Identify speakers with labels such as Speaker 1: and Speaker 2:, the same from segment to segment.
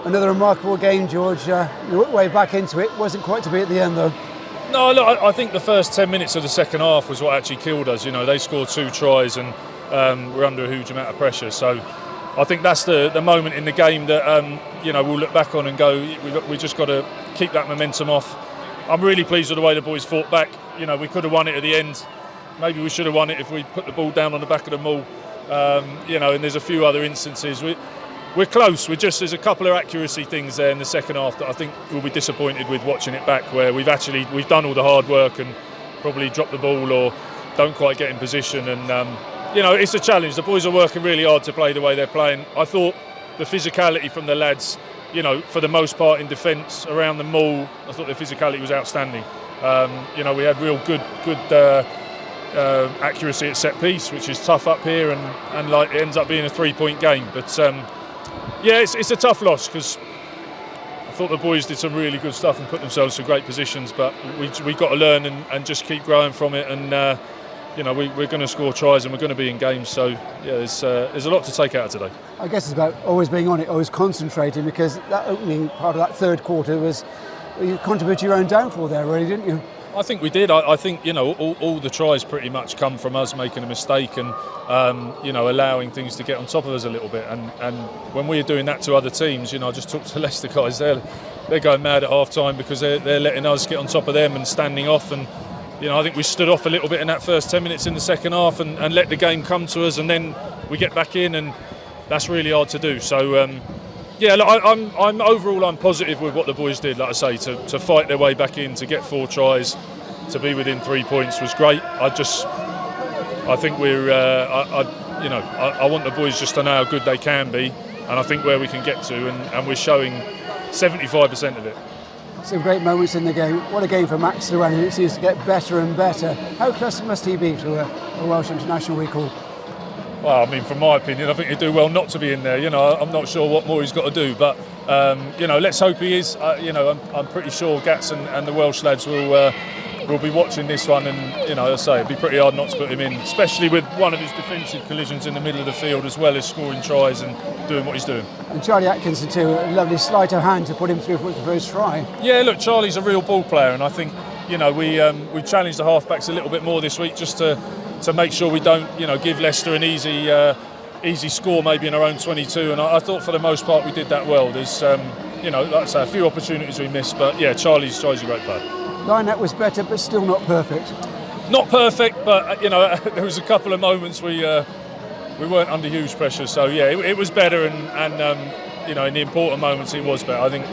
Speaker 1: Another remarkable game, George. Your way back into it wasn't quite to be at the end, though.
Speaker 2: No, look, I think the first 10 minutes of the second half was what actually killed us. They scored 2 tries and we're under a huge amount of pressure. So I think that's the moment in the game that we'll look back on and go, we just got to keep that momentum off. I'm really pleased with the way the boys fought back. We could have won it at the end. Maybe we should have won it if we put the ball down on the back of the maul. And there's a few other instances. We're close. There's a couple of accuracy things there in the second half that I think we'll be disappointed with watching it back, where we've done all the hard work and probably dropped the ball or don't quite get in position. And it's a challenge. The boys are working really hard to play the way they're playing. I thought the physicality from the lads, for the most part in defence around the maul, I thought their physicality was outstanding. We had real good accuracy at set piece, which is tough up here, and like it ends up being a 3-point game. But it's a tough loss because I thought the boys did some really good stuff and put themselves in great positions. But we got to learn and just keep growing from it. And we're going to score tries and we're going to be in games. So there's a lot to take out of today.
Speaker 1: I guess it's about always being on it, always concentrating, because that opening part of that third quarter was you contributed to your own downfall there, really, didn't you?
Speaker 2: I think we did. I think all the tries pretty much come from us making a mistake and allowing things to get on top of us a little bit. And when we're doing that to other teams, I just talked to Leicester guys. They're going mad at half time because they're letting us get on top of them and standing off. And I think we stood off a little bit in that first 10 minutes in the second half and let the game come to us. And then we get back in, and that's really hard to do. So. I'm positive with what the boys did. Like I say, to fight their way back in, to get 4 tries, to be within 3 points was great. I think we're. I want the boys just to know how good they can be, and I think where we can get to, and we're showing 75% of it.
Speaker 1: Some great moments in the game. What a game for Max Stegmann, who seems to get better and better. How close must he be to a Welsh international recall?
Speaker 2: Well, from my opinion, I think he'd do well not to be in there. I'm not sure what more he's got to do, but let's hope he is. I'm pretty sure Gats and the Welsh lads will be watching this one, and as I say, it'd be pretty hard not to put him in, especially with one of his defensive collisions in the middle of the field, as well as scoring tries and doing what he's doing.
Speaker 1: And Charlie Atkinson too, a lovely sleight of hand to put him through for the first try. Yeah,
Speaker 2: look, Charlie's a real ball player, and I think we challenged the halfbacks a little bit more this week just to make sure we don't give Leicester an easy score maybe in our own 22, and I thought for the most part we did that well. There's like I say, a few opportunities we missed, but Charlie's a great player.
Speaker 1: Lineout was better, but still not perfect.
Speaker 2: Not perfect, but there was a couple of moments we weren't under huge pressure, so it was better, and in the important moments it was better. I think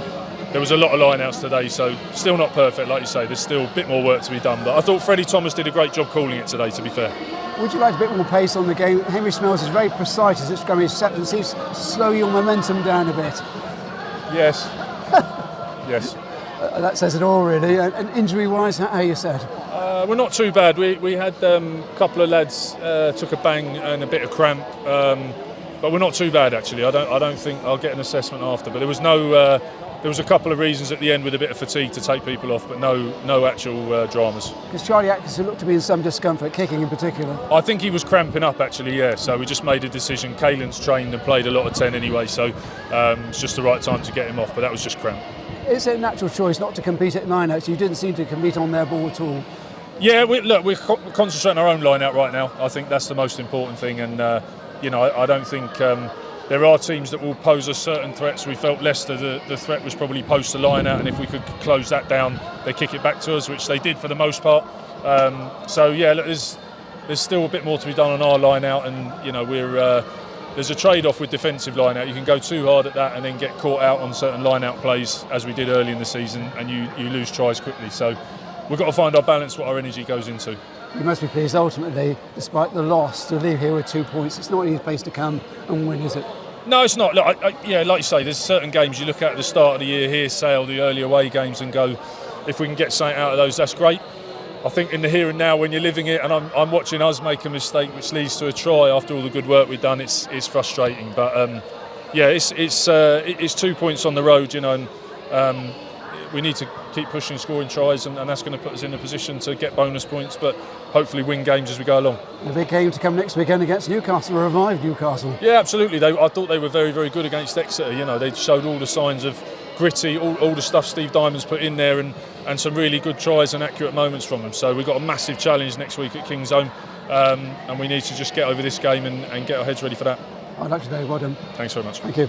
Speaker 2: there was a lot of lineouts today, so still not perfect, like you say. There's still a bit more work to be done, but I thought Freddie Thomas did a great job calling it today, to be fair.
Speaker 1: Would you like a bit more pace on the game? Henry Smells is very precise as it's going to set and seems to slow your momentum down a bit.
Speaker 2: Yes. Yes.
Speaker 1: That says it all, really. And injury-wise, how are you set?
Speaker 2: We're not too bad. We had a couple of lads took a bang and a bit of cramp, but we're not too bad actually. I don't think I'll get an assessment after. But there was no. There was a couple of reasons at the end with a bit of fatigue to take people off, but no actual dramas.
Speaker 1: Because Charlie Atkinson looked to be in some discomfort, kicking in particular.
Speaker 2: I think he was cramping up actually, yeah. So we just made a decision. Caelan's trained and played a lot of 10 anyway, so it's just the right time to get him off. But that was just cramp. Is
Speaker 1: it a natural choice not to compete at lineouts? You didn't seem to compete on their ball at all.
Speaker 2: Yeah, we're concentrating on our own lineout right now. I think that's the most important thing, and I don't think. There are teams that will pose us certain threats. We felt Leicester, the threat was probably post the line out, and if we could close that down, they kick it back to us, which they did for the most part. Look, there's still a bit more to be done on our line out, and there's a trade-off with defensive line out. You can go too hard at that and then get caught out on certain line out plays, as we did early in the season, and you lose tries quickly. So we've got to find our balance, what our energy goes into.
Speaker 1: You must be pleased ultimately, despite the loss, to leave here with 2 points. It's not an easy place to come and win, is it?
Speaker 2: No, it's not. Look, like you say, there's certain games you look at the start of the year here, Sale, the early away games, and go, if we can get something out of those, that's great. I think in the here and now, when you're living it, and I'm watching us make a mistake which leads to a try after all the good work we've done, it's frustrating. But it's 2 points on the road, and we need to keep pushing, scoring tries, and that's going to put us in a position to get bonus points, but hopefully win games as we go along.
Speaker 1: A big game to come next weekend against Newcastle, a revived Newcastle.
Speaker 2: Yeah, absolutely. I thought they were very, very good against Exeter. You know, they showed all the signs of gritty, all the stuff Steve Diamond's put in there, and some really good tries and accurate moments from them. So we've got a massive challenge next week at King's Home, and we need to just get over this game and get our heads ready for that.
Speaker 1: I'd like to know, well done.
Speaker 2: Thanks very much.
Speaker 1: Thank you.